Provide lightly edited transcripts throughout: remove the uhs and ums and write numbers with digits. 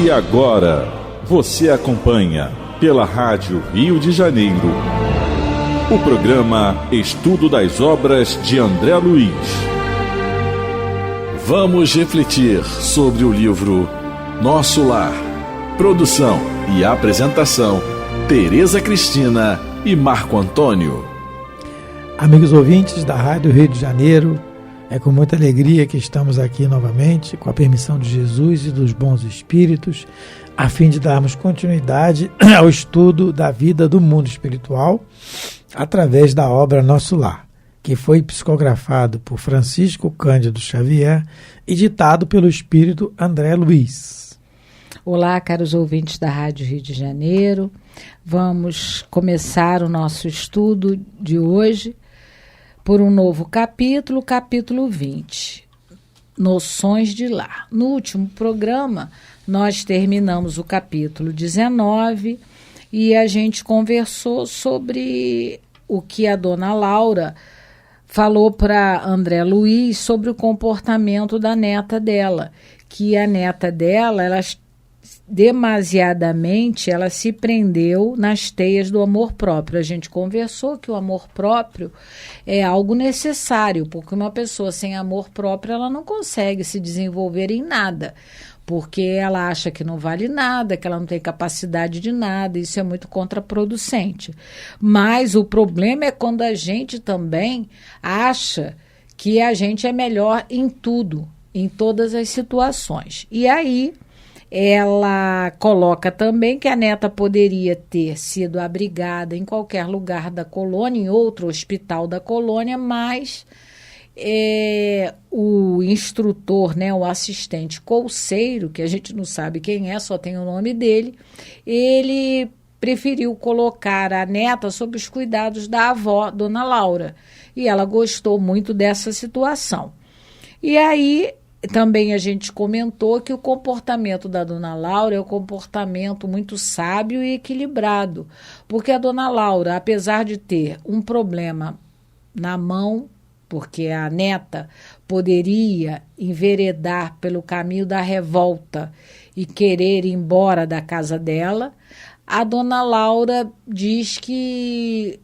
E agora, você acompanha pela Rádio Rio de Janeiro o programa Estudo das Obras de André Luiz. Vamos refletir sobre o livro Nosso Lar. Produção e apresentação, Tereza Cristina e Marco Antônio. Amigos ouvintes da Rádio Rio de Janeiro, é com muita alegria que estamos aqui novamente, com a permissão de Jesus e dos bons espíritos, a fim de darmos continuidade ao estudo da vida do mundo espiritual através da obra Nosso Lar, que foi psicografado por Francisco Cândido Xavier e ditado pelo espírito André Luiz. Olá, caros ouvintes da Rádio Rio de Janeiro. Vamos começar o nosso estudo de hoje por um novo capítulo, capítulo 20, Noções de Lar. No último programa, nós terminamos o capítulo 19 e a gente conversou sobre o que a dona Laura falou para André Luiz sobre o comportamento da neta dela, que a neta dela, demasiadamente ela se prendeu nas teias do amor próprio. A gente conversou que o amor próprio é algo necessário, porque uma pessoa sem amor próprio ela não consegue se desenvolver em nada, porque ela acha que não vale nada, que ela não tem capacidade de nada, isso é muito contraproducente. Mas o problema é quando a gente também acha que a gente é melhor em tudo, em todas as situações. E aí ela coloca também que a neta poderia ter sido abrigada em qualquer lugar da colônia, em outro hospital da colônia, mas o instrutor, né, o assistente colseiro, que a gente não sabe quem é, só tem o nome dele, ele preferiu colocar a neta sob os cuidados da avó, dona Laura, e ela gostou muito dessa situação. E aí também a gente comentou que o comportamento da dona Laura é um comportamento muito sábio e equilibrado, porque a dona Laura, apesar de ter um problema na mão, porque a neta poderia enveredar pelo caminho da revolta e querer ir embora da casa dela, a dona Laura diz que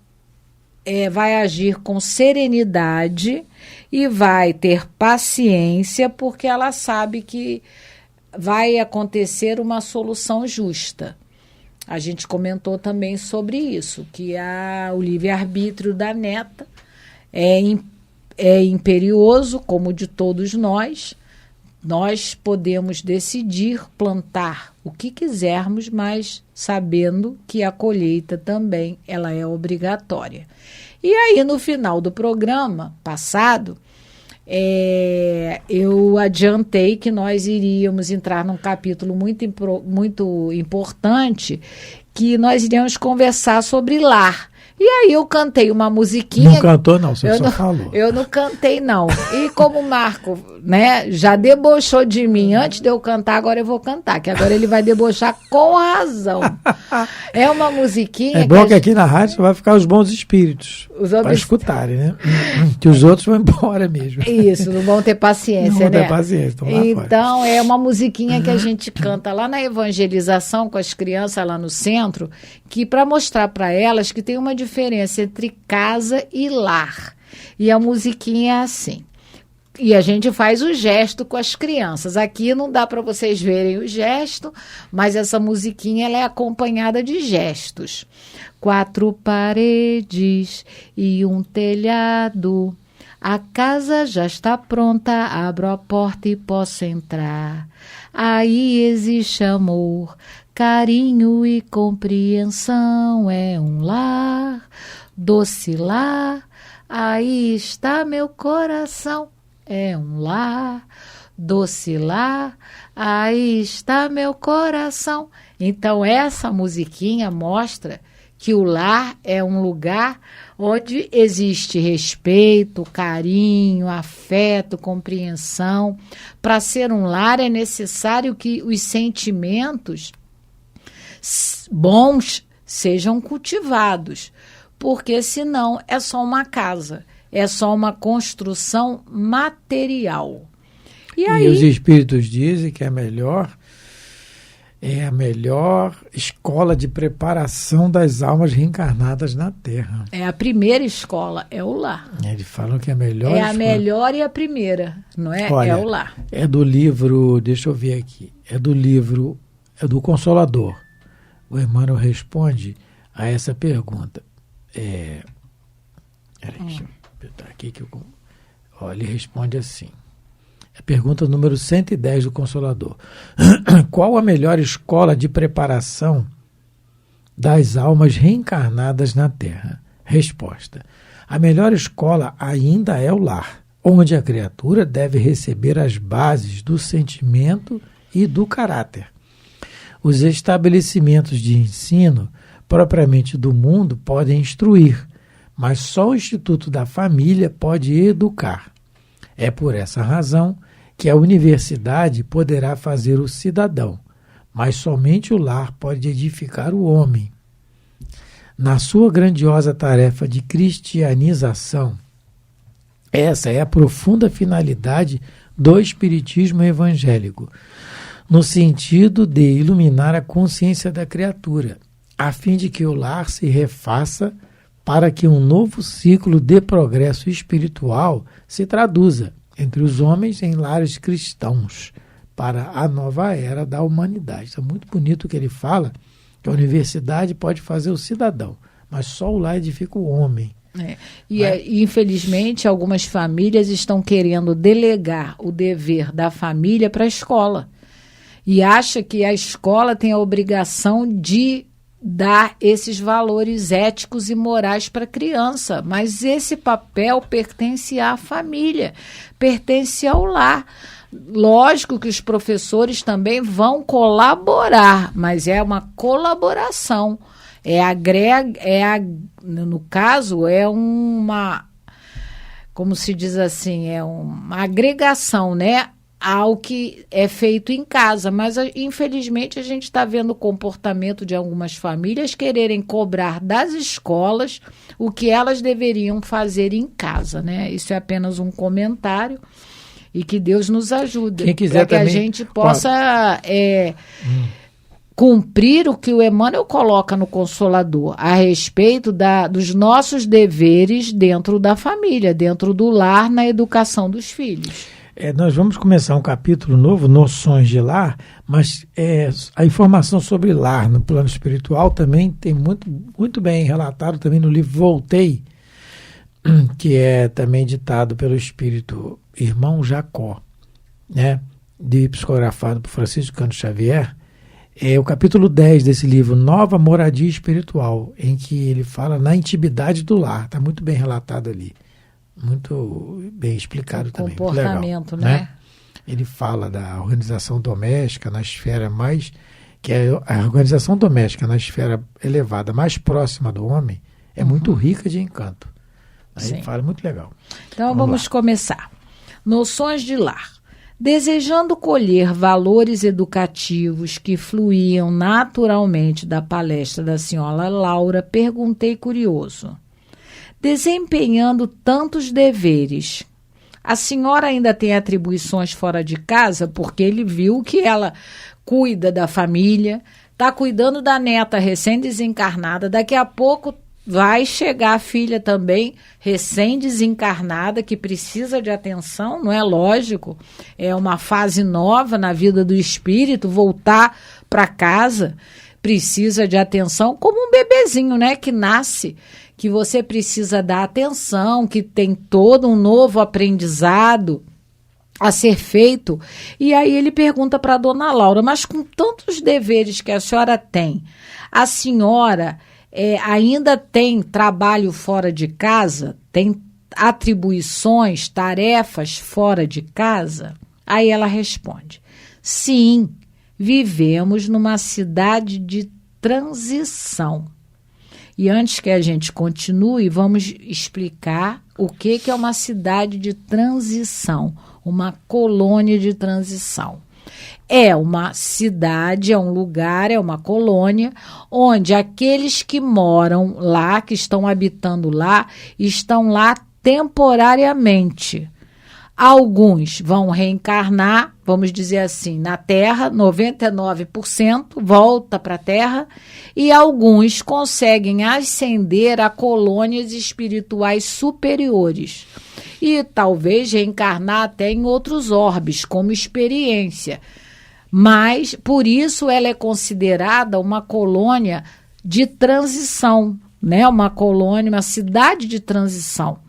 vai agir com serenidade e vai ter paciência, porque ela sabe que vai acontecer uma solução justa. A gente comentou também sobre isso, que o livre-arbítrio da neta é imperioso, como de todos nós. Nós podemos decidir plantar o que quisermos, mas sabendo que a colheita também ela é obrigatória. E aí, no final do programa passado, eu adiantei que nós iríamos entrar num capítulo muito importante, que nós iríamos conversar sobre lar. E aí eu cantei uma musiquinha. Não cantou, não, você só falou. Eu não cantei, não. E como o Marco, né, já debochou de mim antes de eu cantar, agora eu vou cantar, que agora ele vai debochar com razão. É uma musiquinha. É bom que aqui na rádio vai ficar os bons espíritos para escutarem, né? Que os outros vão embora mesmo. Isso, não vão ter paciência, né? Não vão ter paciência. Então, é uma musiquinha que a gente canta lá na evangelização com as crianças lá no centro, que para mostrar para elas que tem uma diferença entre casa e lar. E a musiquinha é assim. E a gente faz o gesto com as crianças. Aqui não dá para vocês verem o gesto, mas essa musiquinha ela é acompanhada de gestos. 4 paredes e um telhado. A casa já está pronta, abro a porta e posso entrar. Aí existe amor, carinho e compreensão, é um lar, doce lar, aí está meu coração, é um lar, doce lar, aí está meu coração. Então essa musiquinha mostra que o lar é um lugar onde existe respeito, carinho, afeto, compreensão. Para ser um lar é necessário que os sentimentos bons sejam cultivados, porque senão é só uma casa, é só uma construção material. E os espíritos dizem que é melhor é a melhor escola de preparação das almas reencarnadas na Terra. É a primeira escola, é o lar. Eles falam que é a melhor É escola. a melhor e a primeira, não é? Olha, é o lar. É do livro, deixa eu ver aqui, é do Consolador. O Emmanuel responde a essa pergunta. Peraí, deixa eu apertar aqui que ele responde assim. A pergunta número 110 do Consolador. Qual a melhor escola de preparação das almas reencarnadas na Terra? Resposta. A melhor escola ainda é o lar, onde a criatura deve receber as bases do sentimento e do caráter. Os estabelecimentos de ensino, propriamente do mundo, podem instruir, mas só o Instituto da Família pode educar. É por essa razão que a universidade poderá fazer o cidadão, mas somente o lar pode edificar o homem. Na sua grandiosa tarefa de cristianização, essa é a profunda finalidade do espiritismo evangélico, no sentido de iluminar a consciência da criatura, a fim de que o lar se refaça para que um novo ciclo de progresso espiritual se traduza entre os homens em lares cristãos para a nova era da humanidade. Isso é muito bonito que ele fala, que a universidade pode fazer o cidadão, mas só o lar edifica o homem. E infelizmente algumas famílias estão querendo delegar o dever da família para a escola e acha que a escola tem a obrigação de dar esses valores éticos e morais para a criança, mas esse papel pertence à família, pertence ao lar. Lógico que os professores também vão colaborar, mas é uma colaboração. No caso, é uma, como se diz assim, é uma agregação, né? Ao que é feito em casa, mas infelizmente a gente está vendo o comportamento de algumas famílias quererem cobrar das escolas o que elas deveriam fazer em casa, né? Isso é apenas um comentário e que Deus nos ajude para que a gente possa cumprir o que o Emmanuel coloca no Consolador a respeito dos nossos deveres dentro da família, dentro do lar, na educação dos filhos. Nós vamos começar um capítulo novo, Noções de Lar, mas a informação sobre lar no plano espiritual também tem muito bem relatado também no livro Voltei, que é também ditado pelo espírito Irmão Jacó, né, psicografado por Francisco Cândido Xavier. É o capítulo 10 desse livro, Nova Moradia Espiritual, em que ele fala na intimidade do lar. Está muito bem relatado ali. Muito bem explicado também. Comportamento, legal, né? Ele fala da organização doméstica na esfera mais... que é a organização doméstica na esfera elevada, mais próxima do homem, é muito rica de encanto. Aí ele fala muito legal. Então vamos começar. Noções de lar. Desejando colher valores educativos que fluíam naturalmente da palestra da senhora Laura, perguntei curioso. Desempenhando tantos deveres, a senhora ainda tem atribuições fora de casa? Porque ele viu que ela cuida da família, está cuidando da neta recém-desencarnada, daqui a pouco vai chegar a filha também recém-desencarnada, que precisa de atenção, não é lógico? É uma fase nova na vida do espírito, voltar para casa precisa de atenção, como um bebezinho, né, que nasce, que você precisa dar atenção, que tem todo um novo aprendizado a ser feito. E aí ele pergunta para a dona Laura, mas com tantos deveres que a senhora tem, a senhora ainda tem trabalho fora de casa? Tem atribuições, tarefas fora de casa? Aí ela responde, sim, vivemos numa cidade de transição. E antes que a gente continue, vamos explicar o que é uma cidade de transição, uma colônia de transição. É uma cidade, é um lugar, é uma colônia, onde aqueles que moram lá, que estão habitando lá, estão lá temporariamente. Alguns vão reencarnar, vamos dizer assim, na Terra, 99% volta para a Terra, e alguns conseguem ascender a colônias espirituais superiores. E talvez reencarnar até em outros orbes, como experiência. Mas, por isso, ela é considerada uma colônia de transição, né? Uma colônia, uma cidade de transição.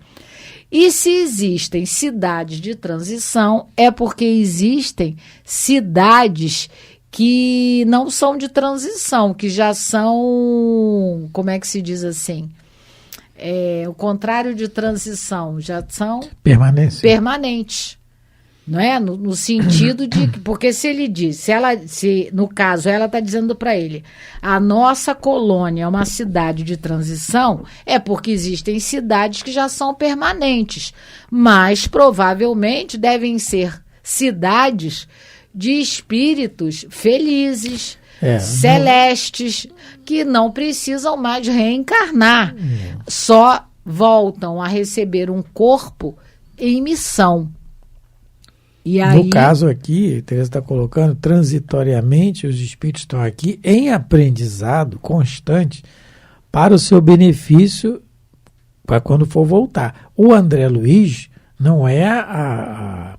E se existem cidades de transição, é porque existem cidades que não são de transição, que já são, como é que se diz assim? O contrário de transição, já são permanentes. Não é? No sentido de que, porque se ele diz, se no caso ela está dizendo para ele, a nossa colônia é uma cidade de transição, é porque existem cidades que já são permanentes, mas provavelmente devem ser cidades de espíritos felizes, celestes, que não precisam mais reencarnar, só voltam a receber um corpo em missão. E aí, no caso aqui, Teresa está colocando, transitoriamente os espíritos estão aqui em aprendizado constante para o seu benefício para quando for voltar. O André Luiz não é a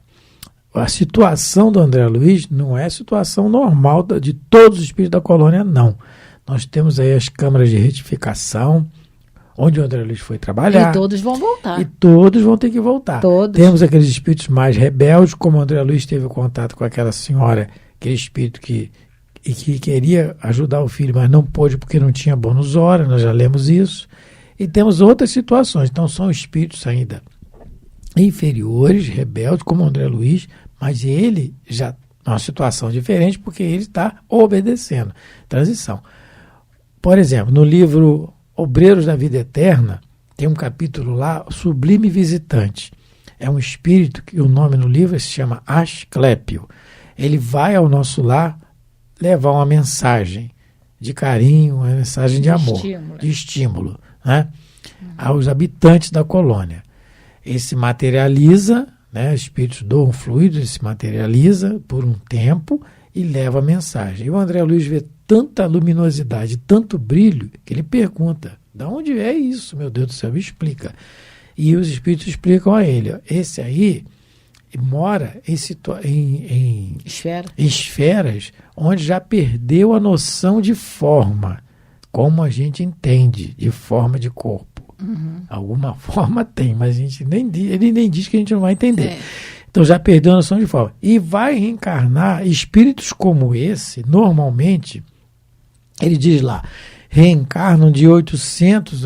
situação do André Luiz não é a situação normal de todos os espíritos da colônia, não. Nós temos aí as câmaras de retificação, onde o André Luiz foi trabalhar. E todos vão voltar. E todos vão ter que voltar. Todos. Temos aqueles espíritos mais rebeldes, como o André Luiz teve contato com aquela senhora, aquele espírito que queria ajudar o filho, mas não pôde porque não tinha bônus hora, nós já lemos isso. E temos outras situações. Então são espíritos ainda inferiores, rebeldes, como o André Luiz, mas ele já numa situação diferente porque ele está obedecendo. Transição. Por exemplo, no livro Obreiros da Vida Eterna, tem um capítulo lá, Sublime Visitante. É um espírito que o nome no livro se chama Asclépio. Ele vai ao nosso lar levar uma mensagem de carinho, uma mensagem de amor, de estímulo, né, aos habitantes da colônia. Ele se materializa, né, espíritos doam fluidos, ele se materializa por um tempo e leva a mensagem. E o André Luiz vê tanta luminosidade, tanto brilho, que ele pergunta, de onde é isso, meu Deus do céu, me explica. E os espíritos explicam a ele, ó, esse aí mora em esferas onde já perdeu a noção de forma, como a gente entende, de forma de corpo. Alguma forma tem, mas a gente ele nem diz que a gente não vai entender. Então já perdeu a noção de forma. E vai reencarnar espíritos como esse, normalmente, ele diz lá, reencarnam de 800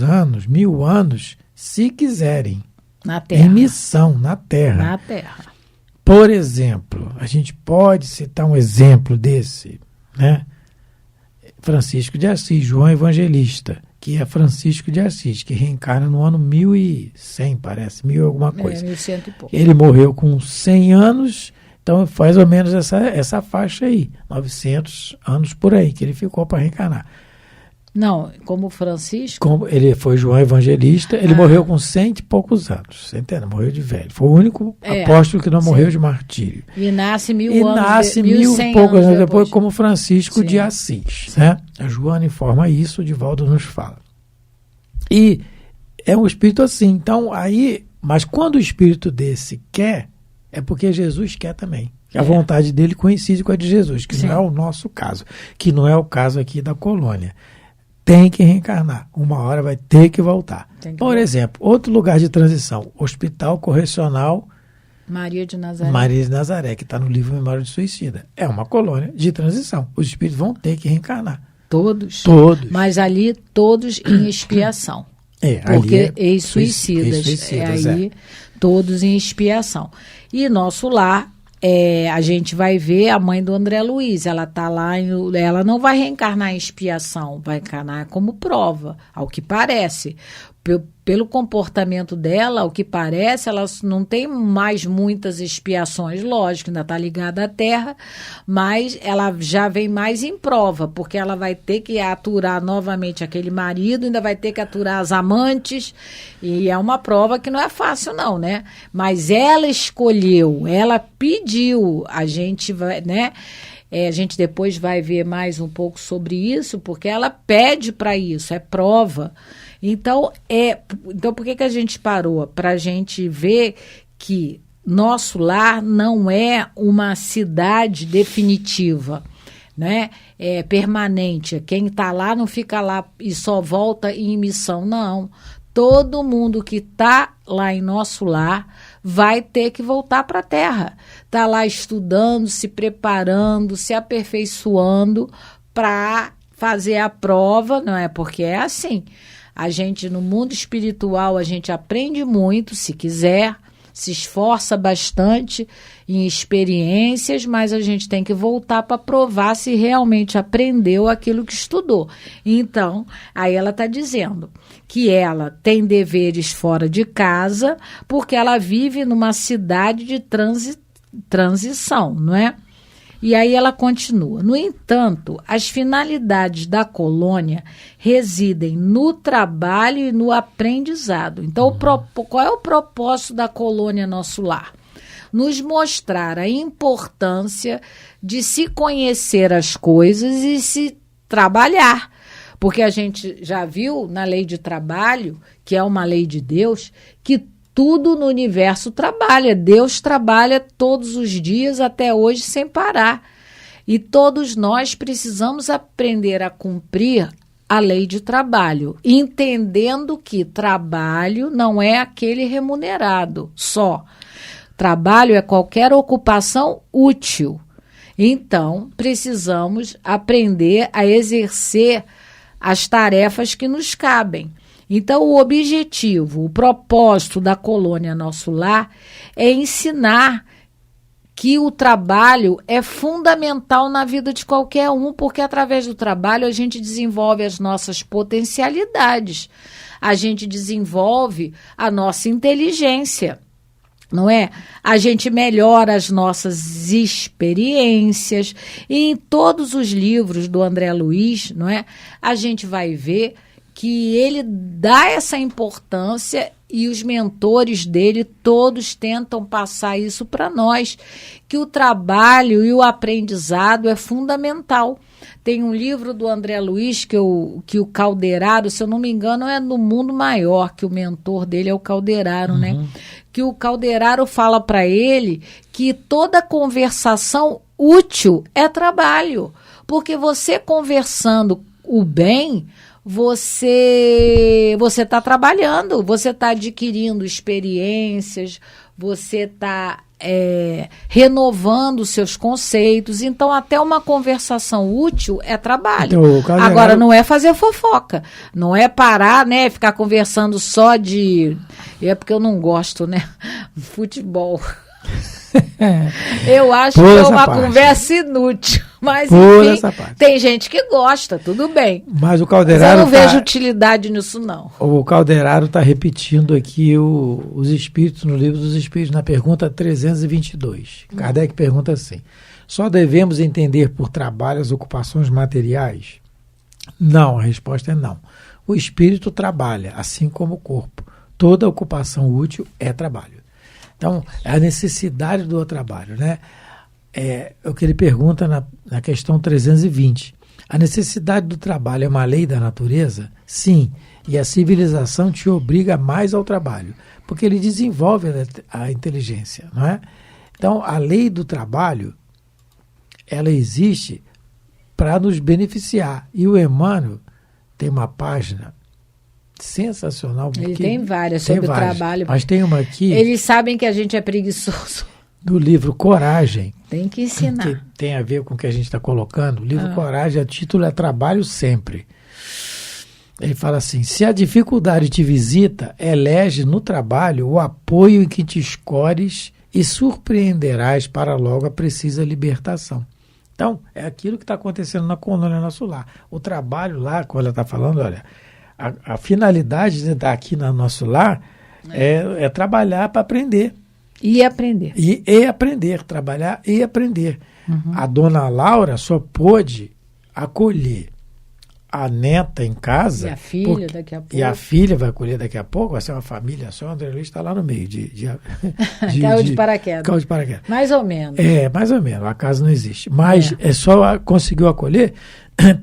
anos, 1000 anos, se quiserem. Na Terra. Em missão, na Terra. Na Terra. Por exemplo, a gente pode citar um exemplo desse, né? Francisco de Assis, João Evangelista, que é Francisco de Assis, que reencarna no ano 1100, parece, 1000 alguma coisa. 1100 e pouco. Ele morreu com 100 anos, então faz ou menos essa faixa aí, 900 anos por aí, que ele ficou para reencarnar. Não, como Francisco? Ele foi João Evangelista, ele morreu com 100 e poucos anos, você entende? Morreu de velho. Foi o único apóstolo que não morreu de martírio. E nasce mil e poucos anos depois, como Francisco de Assis. Né? A Joana informa isso, o Divaldo nos fala. E é um espírito assim. Então, aí, mas quando o espírito desse quer, é porque Jesus quer também. A vontade dele coincide com a de Jesus, que não é o nosso caso, que não é o caso aqui da colônia. Tem que reencarnar. Uma hora vai ter que voltar. Por exemplo, outro lugar de transição, Hospital Correcional Maria de Nazaré, que está no livro Memória de Suicida. É uma colônia de transição. Os espíritos vão ter que reencarnar. Todos. Mas ali todos em expiação. Porque ex-suicidas. Todos em expiação. E nosso lar, a gente vai ver a mãe do André Luiz, ela está lá, ela não vai reencarnar em expiação, vai reencarnar como prova, ao que parece. pelo comportamento dela, o que parece, ela não tem mais muitas expiações, lógico, ainda está ligada à terra, mas ela já vem mais em prova, porque ela vai ter que aturar novamente aquele marido, ainda vai ter que aturar as amantes, e é uma prova que não é fácil não, né? Mas ela escolheu, ela pediu, a gente vai, né? A gente depois vai ver mais um pouco sobre isso, porque ela pede para isso, é prova. Então, por que a gente parou? Para a gente ver que nosso lar não é uma cidade definitiva, né? É permanente. Quem está lá não fica lá e só volta em missão, não. Todo mundo que está lá em nosso lar vai ter que voltar para a terra. Está lá estudando, se preparando, se aperfeiçoando para fazer a prova, não é? Porque é assim. A gente, no mundo espiritual, a gente aprende muito, se quiser, se esforça bastante em experiências, mas a gente tem que voltar para provar se realmente aprendeu aquilo que estudou. Então, aí ela está dizendo que ela tem deveres fora de casa, porque ela vive numa cidade de transição, não é? E aí ela continua. No entanto, as finalidades da colônia residem no trabalho e no aprendizado. Então, qual é o propósito da colônia Nosso Lar? Nos mostrar a importância de se conhecer as coisas e se trabalhar. Porque a gente já viu na lei de trabalho, que é uma lei de Deus, que tudo no universo trabalha. Deus trabalha todos os dias até hoje sem parar. E todos nós precisamos aprender a cumprir a lei de trabalho, entendendo que trabalho não é aquele remunerado só. Trabalho é qualquer ocupação útil. Então, precisamos aprender a exercer as tarefas que nos cabem. Então, o objetivo, o propósito da colônia Nosso Lar é ensinar que o trabalho é fundamental na vida de qualquer um, porque através do trabalho a gente desenvolve as nossas potencialidades, a gente desenvolve a nossa inteligência, não é? A gente melhora as nossas experiências, e em todos os livros do André Luiz, não é? A gente vai ver que ele dá essa importância e os mentores dele todos tentam passar isso para nós, que o trabalho e o aprendizado é fundamental. Tem um livro do André Luiz que o Calderaro, se eu não me engano, é no Mundo Maior, que o mentor dele é o Calderaro, né? Que o Calderaro fala para ele que toda conversação útil é trabalho, porque você conversando o bem, você está trabalhando, você está adquirindo experiências, você está renovando seus conceitos. Então, até uma conversação útil é trabalho. Então, agora, não é fazer fofoca, não é parar, né, ficar conversando só de... É porque eu não gosto, né? Futebol. Eu acho que é uma conversa inútil, mas enfim, tem gente que gosta, tudo bem. Mas o Calderaro, eu não vejo utilidade nisso, não. O Calderaro está repetindo aqui os Espíritos, no Livro dos Espíritos, na pergunta 322. Kardec pergunta assim: só devemos entender por trabalho as ocupações materiais? Não, a resposta é não. O espírito trabalha, assim como o corpo. Toda ocupação útil é trabalho. Então, a necessidade do trabalho, né? É o que ele pergunta na questão 320. A necessidade do trabalho é uma lei da natureza? Sim, e a civilização te obriga mais ao trabalho, porque ele desenvolve a inteligência, não é? Então, a lei do trabalho, ela existe para nos beneficiar. E o Emmanuel tem uma página sensacional. Ele tem várias sobre o trabalho. Mas tem uma aqui... Eles sabem que a gente é preguiçoso. Do livro Coragem. Tem que ensinar. Que tem a ver com o que a gente está colocando. O livro Coragem, o título é Trabalho Sempre. Ele fala assim: se a dificuldade te visita, elege no trabalho o apoio em que te escores e surpreenderás para logo a precisa libertação. Então, é aquilo que está acontecendo na colônia Nosso Lar. O trabalho lá, quando ela está falando, olha... a finalidade de estar aqui no nosso lar é trabalhar para aprender. E aprender. E aprender, trabalhar e aprender. A dona Laura só pôde acolher a neta em casa. E a filha daqui a pouco. E a filha vai acolher daqui a pouco, vai ser uma família só. O André Luiz está lá no meio caiu de paraquedas. Caiu de paraquedas. Mais ou menos. Mais ou menos. A casa não existe. Mas só conseguiu acolher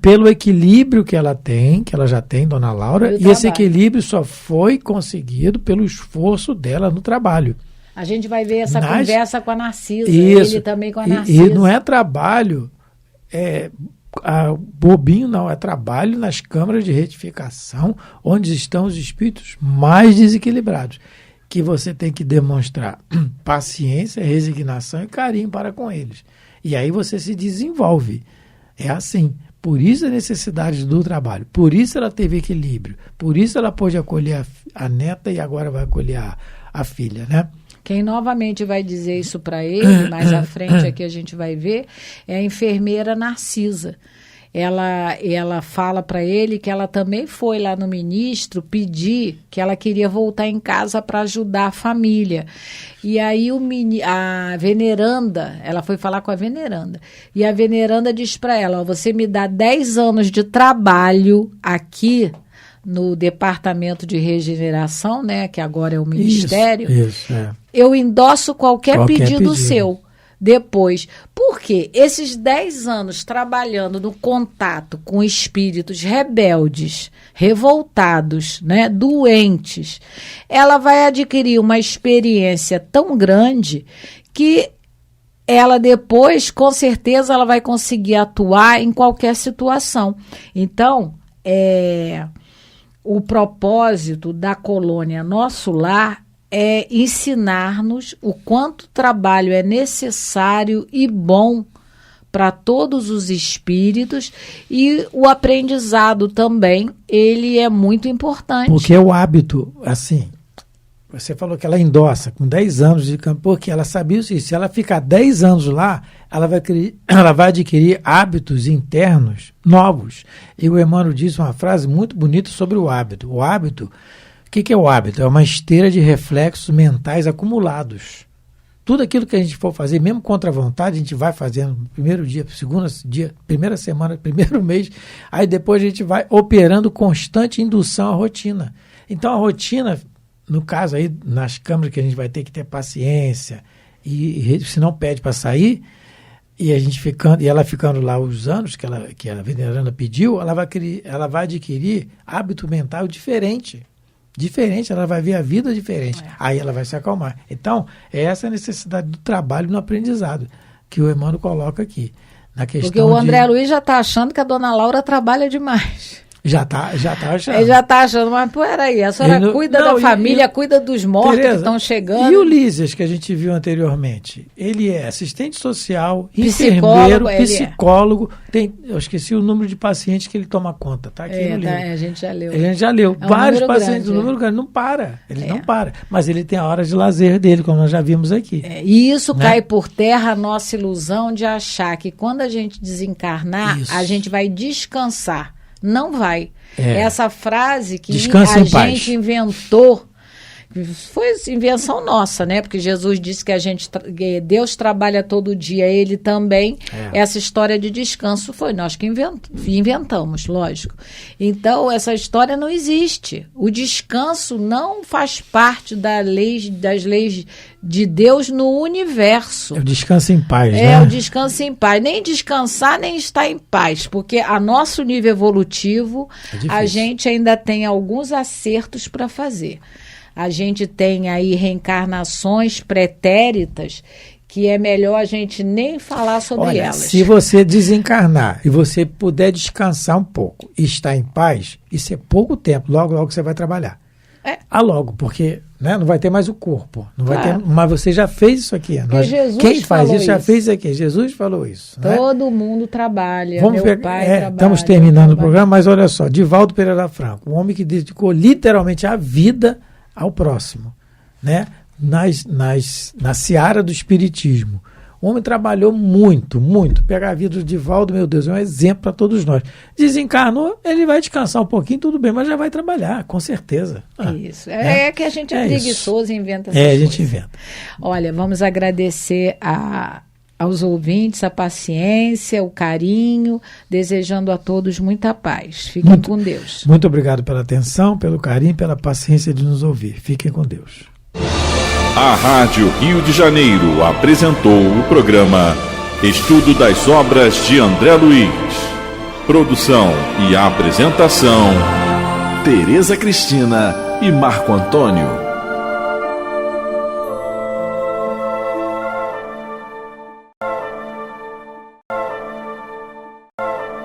pelo equilíbrio que ela tem, que ela já tem, dona Laura. E esse equilíbrio só foi conseguido pelo esforço dela no trabalho. A gente vai ver essa conversa com a Narcisa. Isso. Ele também com a Narcisa. E não é trabalho bobinho, não. É trabalho nas câmaras de retificação, onde estão os espíritos mais desequilibrados. Que você tem que demonstrar paciência, resignação e carinho para com eles. E aí você se desenvolve. É assim. Por isso a necessidade do trabalho. Por isso ela teve equilíbrio. Por isso ela pôde acolher a neta e agora vai acolher a filha, né? Quem novamente vai dizer isso para ele, mais à frente aqui a gente vai ver, é a enfermeira Narcisa. Ela fala para ele que ela também foi lá no ministro pedir que ela queria voltar em casa para ajudar a família. E aí a veneranda, ela foi falar com a veneranda, e a veneranda diz para ela, você me dá 10 anos de trabalho aqui no departamento de regeneração, né, que agora é o ministério, eu endosso qualquer pedido seu. Depois, porque esses 10 anos trabalhando no contato com espíritos rebeldes, revoltados, né, doentes, ela vai adquirir uma experiência tão grande que ela depois, com certeza, ela vai conseguir atuar em qualquer situação. Então, o propósito da colônia Nosso Lar é ensinar-nos o quanto trabalho é necessário e bom para todos os espíritos, e o aprendizado também, ele é muito importante. Porque o hábito, assim, você falou que ela endossa com 10 anos de campo, porque ela sabia isso, se ela ficar 10 anos lá, ela vai adquirir hábitos internos novos. E o Emmanuel disse uma frase muito bonita sobre o hábito. O hábito, o que é o hábito? É uma esteira de reflexos mentais acumulados. Tudo aquilo que a gente for fazer, mesmo contra a vontade, a gente vai fazendo no primeiro dia, segundo dia, primeira semana, primeiro mês, aí depois a gente vai operando constante indução à rotina. Então a rotina, no caso aí, nas câmaras que a gente vai ter que ter paciência, e se não pede para sair, e a gente ela ficando lá os anos que a veneranda pediu, ela vai adquirir hábito mental diferente, ela vai ver a vida diferente, aí ela vai se acalmar. Então, essa é a necessidade do trabalho no aprendizado, que o Emmanuel coloca aqui. Na questão porque o André Luiz já está achando que a dona Laura trabalha demais. Já tá achando. Ele já está achando, mas peraí, a senhora cuida da família, cuida dos mortos, Tereza, que estão chegando. E o Lísias, que a gente viu anteriormente? Ele é assistente social, enfermeiro, psicólogo. Eu esqueci o número de pacientes que ele toma conta, tá aqui no livro. A gente já leu. A gente já leu. Vários pacientes, o número grande, não para. Ele não para. Mas ele tem a hora de lazer dele, como nós já vimos aqui. E isso cai por terra a nossa ilusão de achar que quando a gente desencarnar, a gente vai descansar. Não vai. Essa frase que a gente inventou, foi invenção nossa, né? Porque Jesus disse que Deus trabalha todo dia, ele também. Essa história de descanso foi nós que inventamos, lógico. Então, essa história não existe. O descanso não faz parte das leis de Deus no universo. É o descanso em paz, né? É o descanso em paz. Nem descansar, nem estar em paz. Porque a nosso nível evolutivo, a gente ainda tem alguns acertos para fazer. A gente tem aí reencarnações pretéritas que é melhor a gente nem falar sobre elas. Se você desencarnar e você puder descansar um pouco e estar em paz, isso é pouco tempo. Logo, logo você vai trabalhar. Logo, porque não vai ter mais o corpo. Não vai ter, mas você já fez isso aqui. Quem faz isso já fez isso aqui. Jesus falou isso. Todo mundo trabalha. Pai trabalha. Estamos terminando o programa, mas olha só. Divaldo Pereira Franco, um homem que dedicou literalmente a vida ao próximo, né? Na seara do espiritismo. O homem trabalhou muito, muito. Pega a vida do Divaldo, meu Deus, é um exemplo para todos nós. Desencarnou, ele vai descansar um pouquinho, tudo bem, mas já vai trabalhar, com certeza. Isso. É que a gente é preguiçoso e inventa essas coisas. A gente inventa. Olha, vamos agradecer aos ouvintes a paciência, o carinho, desejando a todos muita paz. Fiquem com Deus. Muito obrigado pela atenção, pelo carinho, pela paciência de nos ouvir. Fiquem com Deus. A Rádio Rio de Janeiro apresentou o programa Estudo das Obras de André Luiz. Produção e apresentação, Tereza Cristina e Marco Antônio.